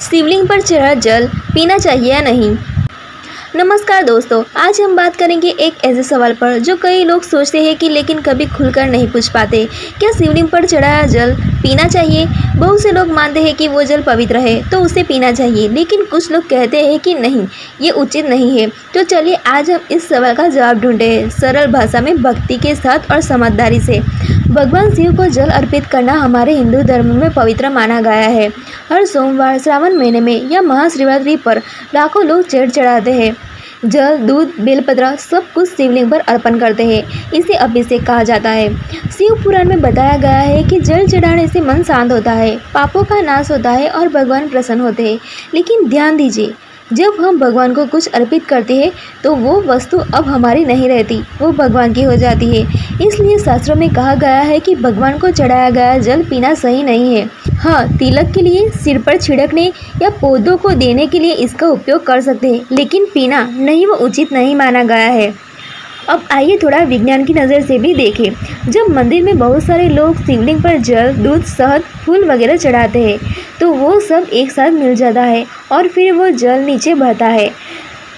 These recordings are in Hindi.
शिवलिंग पर चढ़ा जल पीना चाहिए या नहीं। नमस्कार दोस्तों, आज हम बात करेंगे एक ऐसे सवाल पर जो कई लोग सोचते हैं कि लेकिन कभी खुलकर नहीं पूछ पाते। क्या शिवलिंग पर चढ़ाया जल पीना चाहिए? बहुत से लोग मानते हैं कि वो जल पवित्र है तो उसे पीना चाहिए, लेकिन कुछ लोग कहते हैं कि नहीं, ये उचित नहीं है। तो चलिए आज हम इस सवाल का जवाब ढूंढते हैं, सरल भाषा में, भक्ति के साथ और समझदारी से। भगवान शिव को जल अर्पित करना हमारे हिंदू धर्म में पवित्र माना गया है। हर सोमवार, श्रावण महीने में या महाशिवरात्रि पर लाखों लोग जल चढ़ाते हैं। जल, दूध, बेलपत्र सब कुछ शिवलिंग पर अर्पण करते हैं। इसे अभिषेक कहा जाता है। शिव पुराण में बताया गया है कि जल चढ़ाने से मन शांत होता है, पापों का नाश होता है और भगवान प्रसन्न होते हैं। लेकिन ध्यान दीजिए, जब हम भगवान को कुछ अर्पित करते हैं तो वो वस्तु अब हमारी नहीं रहती, वो भगवान की हो जाती है। इसलिए शास्त्रों में कहा गया है कि भगवान को चढ़ाया गया जल पीना सही नहीं है। हाँ, तिलक के लिए, सिर पर छिड़कने या पौधों को देने के लिए इसका उपयोग कर सकते हैं, लेकिन पीना नहीं, वो उचित नहीं माना गया है। अब आइए थोड़ा विज्ञान की नज़र से भी देखें। जब मंदिर में बहुत सारे लोग शिवलिंग पर जल, दूध, शहद, फूल वगैरह चढ़ाते हैं तो वो सब एक साथ मिल जाता है और फिर वो जल नीचे बहता है।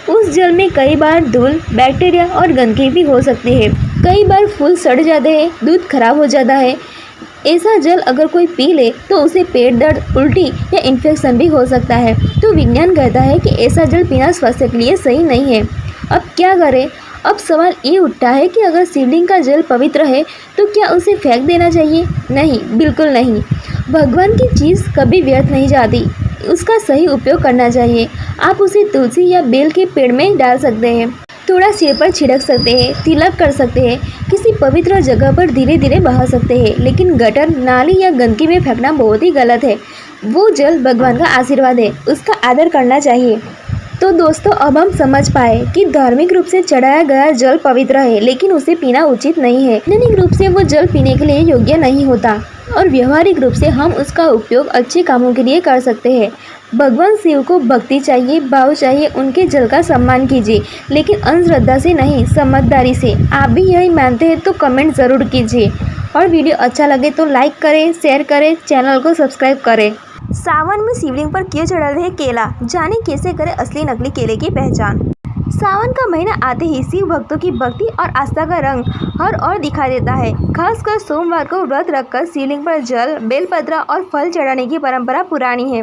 उस जल में कई बार धूल, बैक्टीरिया और गंदगी भी हो सकती है। कई बार फूल सड़ जाते हैं, दूध खराब हो जाता है। ऐसा जल अगर कोई पी ले तो उसे पेट दर्द, उल्टी या इन्फेक्शन भी हो सकता है। तो विज्ञान कहता है कि ऐसा जल पीना स्वास्थ्य के लिए सही नहीं है। अब क्या करें? अब सवाल ये उठता है कि अगर शिवलिंग का जल पवित्र है तो क्या उसे फेंक देना चाहिए? नहीं, बिल्कुल नहीं। भगवान की चीज़ कभी व्यर्थ नहीं जाती, उसका सही उपयोग करना चाहिए। आप उसे तुलसी या बेल के पेड़ में डाल सकते हैं, थोड़ा सिर पर छिड़क सकते हैं, तिलक कर सकते हैं, किसी पवित्र जगह पर धीरे धीरे बहा सकते हैं। लेकिन गटर, नाली या गंदगी में फेंकना बहुत ही गलत है। वो जल भगवान का आशीर्वाद है, उसका आदर करना चाहिए। तो दोस्तों, अब हम समझ पाए कि धार्मिक रूप से चढ़ाया गया जल पवित्र है, लेकिन उसे पीना उचित नहीं है। वैज्ञानिक रूप से वो जल पीने के लिए योग्य नहीं होता और व्यवहारिक रूप से हम उसका उपयोग अच्छे कामों के लिए कर सकते हैं। भगवान शिव को भक्ति चाहिए, भाव चाहिए, उनके जल का सम्मान कीजिए, लेकिन अंधश्रद्धा से नहीं, समझदारी से। आप भी यही मानते हैं तो कमेंट ज़रूर कीजिए और वीडियो अच्छा लगे तो लाइक करें, शेयर करें, चैनल को सब्सक्राइब करें। सावन में शिवलिंग पर क्यों चढ़ाते हैं केला? जाने कैसे करें असली नकली केले की पहचान। सावन का महीना आते ही शिव भक्तों की भक्ति और आस्था का रंग हर ओर दिखाई देता है। खासकर सोमवार को व्रत रखकर शिवलिंग पर जल, बेलपत्र और फल चढ़ाने की परंपरा पुरानी है।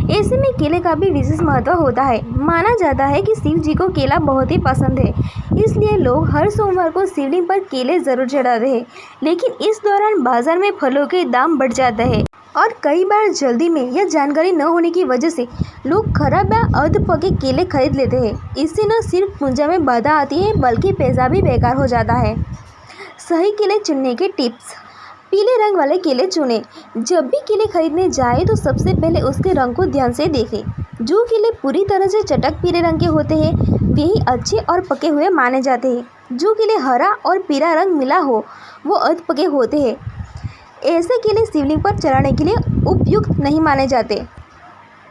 ऐसे में केले का भी विशेष महत्व होता है। माना जाता है कि शिव जी को केला बहुत ही पसंद है, इसलिए लोग हर सोमवार को शिवलिंग पर केले जरूर चढ़ाते हैं। लेकिन इस दौरान बाजार में फलों के दाम बढ़ जाते हैं और कई बार जल्दी में या जानकारी न होने की वजह से लोग खराब या अर्ध पके केले खरीद लेते हैं। इससे न सिर्फ पूजा में बाधा आती है बल्कि पैसा भी बेकार हो जाता है। सही केले चुनने के टिप्स। पीले रंग वाले केले चुनें। जब भी केले खरीदने जाए तो सबसे पहले उसके रंग को ध्यान से देखें। जो केले पूरी तरह से चटक पीले रंग के होते हैं वही अच्छे और पके हुए माने जाते हैं। जो केले हरा और पीला रंग मिला हो वो अर्ध पके होते हैं। ऐसे केले शिवलिंग पर चढ़ाने के लिए उपयुक्त नहीं माने जाते।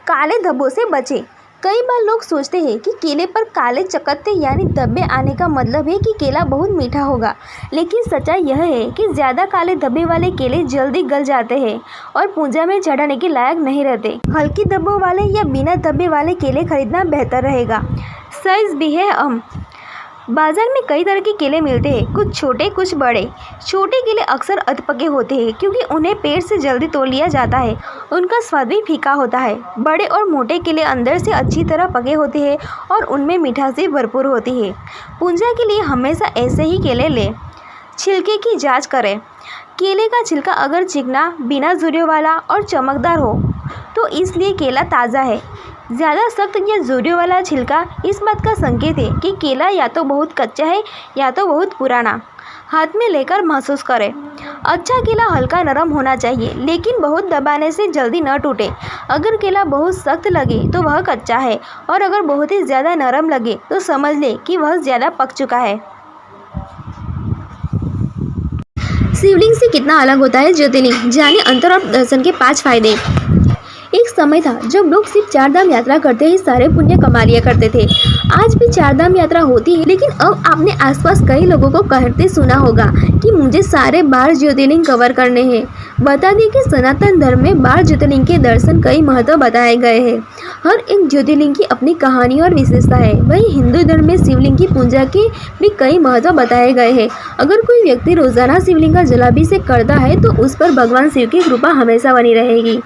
काले धब्बों से बचें। कई बार लोग सोचते हैं कि केले पर काले चकत्ते यानी धब्बे आने का मतलब है कि केला बहुत मीठा होगा, लेकिन सच्चाई यह है कि ज़्यादा काले धब्बे वाले केले जल्दी गल जाते हैं और पूजा में चढ़ाने के लायक नहीं रहते। हल्की धब्बों वाले या बिना धब्बे वाले केले खरीदना बेहतर रहेगा। साइज़ भी है अहम। बाजार में कई तरह के केले मिलते हैं, कुछ छोटे, कुछ बड़े। छोटे केले अक्सर अधपके होते हैं क्योंकि उन्हें पेड़ से जल्दी तोड़ लिया जाता है। उनका स्वाद भी फीका होता है। बड़े और मोटे केले अंदर से अच्छी तरह पके होते हैं और उनमें मिठास भरपूर होती है। पूजा के लिए हमेशा ऐसे ही केले लें। छिलके की जांच करें। केले का छिलका अगर चिकना, बिना झुर्रियों वाला और चमकदार हो तो इसलिए केला ताज़ा है। ज़्यादा सख्त या झुर्रियों वाला छिलका इस बात का संकेत है कि केला या तो बहुत कच्चा है या तो बहुत पुराना। हाथ में लेकर महसूस करें। अच्छा केला हल्का नरम होना चाहिए, लेकिन बहुत दबाने से जल्दी न टूटे। अगर केला बहुत सख्त लगे तो वह कच्चा है और अगर बहुत ही ज़्यादा नरम लगे तो समझ लें कि वह ज़्यादा पक चुका है। शिवलिंग से कितना अलग होता है ज्योतिर्लिंग? जाने अंतर और दर्शन के 5 फायदे। एक समय था जब लोग सिर्फ 4 धाम यात्रा करते ही सारे पुण्य कमा लिया करते थे। आज भी चारधाम यात्रा होती है, लेकिन अब आपने आसपास कई लोगों को कहते सुना होगा कि मुझे सारे 12 ज्योतिर्लिंग कवर करने हैं। बता दें कि सनातन धर्म में 12 ज्योतिर्लिंग के दर्शन कई महत्व बताए गए हैं। हर एक ज्योतिर्लिंग की अपनी कहानी और विशेषता है। वहीं हिंदू धर्म में शिवलिंग की पूजा के भी कई महत्व बताए गए हैं। अगर कोई व्यक्ति रोजाना शिवलिंग का जलाभिषेक करता है तो उस पर भगवान शिव की कृपा हमेशा बनी रहेगी।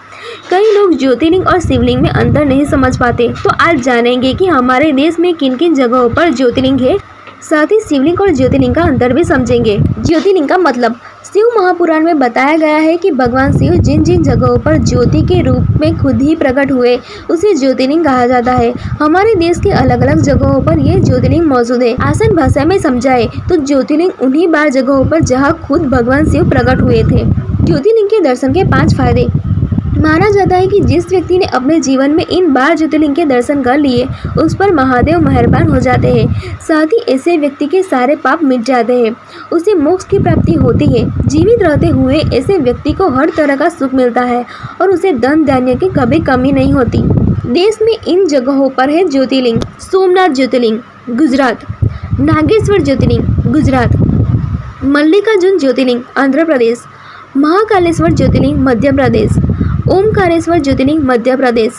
कई लोग ज्योतिर्लिंग और शिवलिंग में अंतर नहीं समझ पाते, तो आज जानेंगे कि हमारे देश में किन किन जगहों पर ज्योतिर्लिंग है। साथ ही शिवलिंग और ज्योतिर्लिंग का अंतर भी समझेंगे। ज्योतिर्लिंग का मतलब, शिव महापुराण में बताया गया है कि भगवान शिव जिन जिन जगहों पर ज्योति के रूप में खुद ही प्रकट हुए उसे ज्योतिर्लिंग कहा जाता है। हमारे देश के अलग अलग जगहों पर ये ज्योतिर्लिंग मौजूद है। आसान भाषा में समझाए तो ज्योतिर्लिंग उन्हीं 12 जगहों पर जहाँ खुद भगवान शिव प्रकट हुए थे। ज्योतिर्लिंग के दर्शन के 5 फायदे। माना जाता है कि जिस व्यक्ति ने अपने जीवन में इन 12 ज्योतिर्लिंग के दर्शन कर लिए उस पर महादेव मेहरबान हो जाते हैं। साथ ही ऐसे व्यक्ति के सारे पाप मिट जाते हैं, उसे मोक्ष की प्राप्ति होती है। जीवित रहते हुए ऐसे व्यक्ति को हर तरह का सुख मिलता है और उसे धन धान्य की कभी कमी नहीं होती। देश में इन जगहों पर है ज्योतिर्लिंग। सोमनाथ ज्योतिर्लिंग गुजरात, नागेश्वर ज्योतिर्लिंग गुजरात, मल्लिकार्जुन ज्योतिर्लिंग आंध्र प्रदेश, महाकालेश्वर ज्योतिर्लिंग मध्य प्रदेश, ओमकारेश्वर ज्योतिर्लिंग मध्य प्रदेश,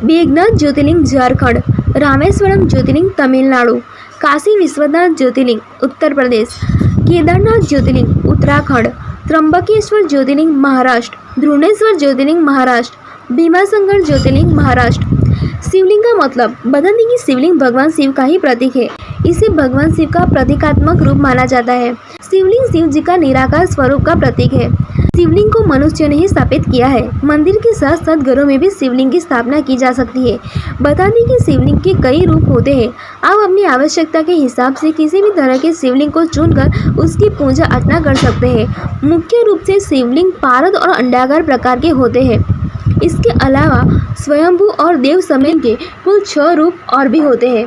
मेघनाथ ज्योतिर्लिंग झारखंड, रामेश्वरम ज्योतिर्लिंग तमिलनाडु, काशी विश्वनाथ ज्योतिर्लिंग उत्तर प्रदेश, केदारनाथ ज्योतिर्लिंग उत्तराखंड, त्र्यंबकेश्वर ज्योतिर्लिंग महाराष्ट्र, ध्रुवनेश्वर ज्योतिर्लिंग महाराष्ट्र, भीमाशंकर ज्योतिर्लिंग महाराष्ट्र। शिवलिंग का मतलब, बता दें कि शिवलिंग भगवान शिव का ही प्रतीक है। इसे भगवान शिव का प्रतीकात्मक रूप माना जाता है। शिवलिंग शिव जी का निराकार स्वरूप का प्रतीक है। शिवलिंग को मनुष्य ने ही स्थापित किया है। मंदिर के साथ साथ घरों में भी शिवलिंग की स्थापना की जा सकती है। बता दें कि शिवलिंग के कई रूप होते हैं। आप अपनी आवश्यकता के हिसाब से किसी भी तरह के शिवलिंग को चुनकर उसकी पूजा अर्चना कर सकते हैं। मुख्य रूप से शिवलिंग पारद और अंडाकार प्रकार के होते हैं। इसके अलावा स्वयंभू और देव समेत के कुल 6 रूप और भी होते हैं।